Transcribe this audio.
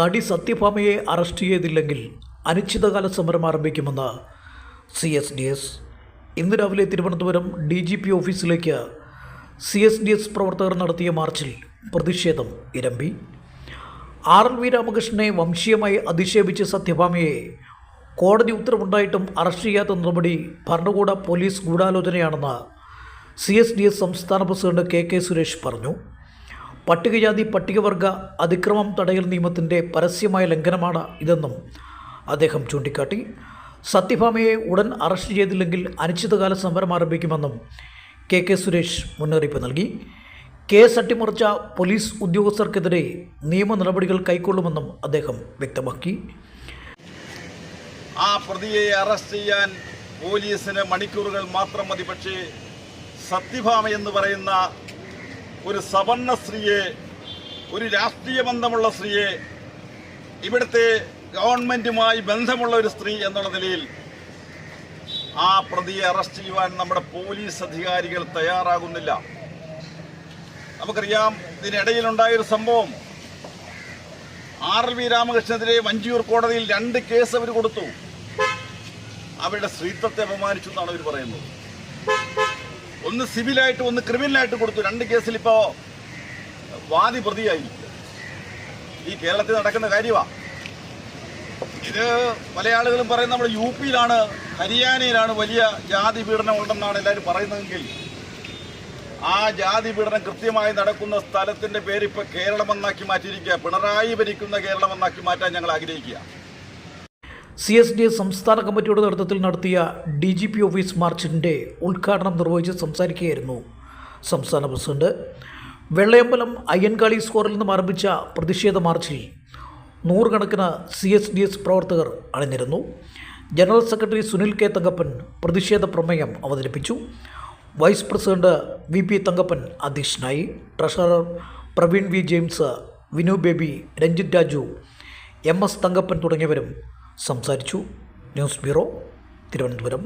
നടി സത്യഭാമയെ അറസ്റ്റ് ചെയ്തില്ലെങ്കിൽ അനിശ്ചിതകാല സമരം ആരംഭിക്കുമെന്ന് CSDS. ഇന്ന് രാവിലെ തിരുവനന്തപുരം DGP ഓഫീസിലേക്ക് CSDS പ്രവർത്തകർ നടത്തിയ മാർച്ചിൽ പ്രതിഷേധം ഇരമ്പി. RLV രാമകൃഷ്ണനെ വംശീയമായി അധിക്ഷേപിച്ച സത്യഭാമയെ കോടതി ഉത്തരവുണ്ടായിട്ടും അറസ്റ്റ് ചെയ്യാത്ത നടപടി ഭരണകൂട പോലീസ് ഗൂഢാലോചനയാണെന്ന് CSDS സംസ്ഥാന പ്രസിഡന്റ് KK സുരേഷ് പറഞ്ഞു. പട്ടികജാതി പട്ടികവർഗ അതിക്രമം തടയൽ നിയമത്തിൻ്റെ പരസ്യമായ ലംഘനമാണ് ഇതെന്നും അദ്ദേഹം ചൂണ്ടിക്കാട്ടി. സത്യഭാമയെ ഉടൻ അറസ്റ്റ് ചെയ്തില്ലെങ്കിൽ അനിശ്ചിതകാല സമരം ആരംഭിക്കുമെന്നും KK സുരേഷ് മുന്നറിയിപ്പ് നൽകി. കേസ് അട്ടിമറിച്ച പോലീസ് ഉദ്യോഗസ്ഥർക്കെതിരെ നിയമ നടപടികൾ കൈക്കൊള്ളുമെന്നും അദ്ദേഹം വ്യക്തമാക്കി. ആ പ്രതിയെ അറസ്റ്റ് ചെയ്യാൻ പോലീസിന് മണിക്കൂറുകൾ മാത്രം മതി. പക്ഷേ സത്യഭാമ എന്ന് പറയുന്ന ഒരു സവർണ്ണ സ്ത്രീയെ, ഒരു രാഷ്ട്രീയ ബന്ധമുള്ള സ്ത്രീയെ, ഇവിടുത്തെ ഗവൺമെൻറ്റുമായി ബന്ധമുള്ള ഒരു സ്ത്രീ എന്നുള്ള നിലയിൽ ആ പ്രതിയെ അറസ്റ്റ് ചെയ്യുവാൻ നമ്മുടെ പോലീസ് അധികാരികൾ തയ്യാറാകുന്നില്ല. നമുക്കറിയാം, ഇതിനിടയിലുണ്ടായൊരു സംഭവം, RLV രാമകൃഷ്ണനെതിരെ വഞ്ചിയൂർ കോടതിയിൽ 2 കേസ് അവർ കൊടുത്തു. അവരുടെ സ്ത്രീത്വത്തെ അപമാനിച്ചു എന്നാണ് അവർ പറയുന്നത്. ഒന്ന് സിവിലായിട്ട്, ഒന്ന് ക്രിമിനലായിട്ട് കൊടുത്തു. 2 കേസിൽ ഇപ്പോൾ വാദി പ്രതിയായി. ഈ കേരളത്തിൽ നടക്കുന്ന കാര്യമാണ് ഇത്. പല ആളുകളും പറയുന്നത് നമ്മുടെ UP-യിലാണ്, ഹരിയാനയിലാണ് വലിയ ജാതി പീഡനം ഉണ്ടെന്നാണ് എല്ലാവരും പറയുന്നതെങ്കിൽ ആ ജാതി പീഡനം കൃത്യമായി നടക്കുന്ന സ്ഥലത്തിൻ്റെ പേര് ഇപ്പോൾ കേരളമെന്നാക്കി മാറ്റിയിരിക്കുക. പിണറായി ഭരിക്കുന്ന കേരളമെന്നാക്കി മാറ്റാൻ ഞങ്ങൾ ആഗ്രഹിക്കുക. CSDS സംസ്ഥാന കമ്മിറ്റിയുടെ നേതൃത്വത്തിൽ നടത്തിയ DGP ഓഫീസ് മാർച്ചിൻ്റെ ഉദ്ഘാടനം നിർവഹിച്ച് സംസാരിക്കുകയായിരുന്നു സംസ്ഥാന പ്രസിഡന്റ്. വെള്ളയമ്പലം അയ്യൻകാളി സ്ക്വയറിൽ നിന്നും ആരംഭിച്ച പ്രതിഷേധ മാർച്ചിൽ 100 കണക്കിന് CSDS പ്രവർത്തകർ അണിനിരന്നു. General secretary Sunil K. Thankappan പ്രതിഷേധ പ്രമേയം അവതരിപ്പിച്ചു. വൈസ് പ്രസിഡന്റ് VP തങ്കപ്പൻ അധ്യക്ഷനായി. Treasurer Praveen V. James, Vinu baby, Ranjith Raju, MS Thankappan തുടങ്ങിയവരും സംസാരിച്ചു. News bureau, Thiruvananthapuram.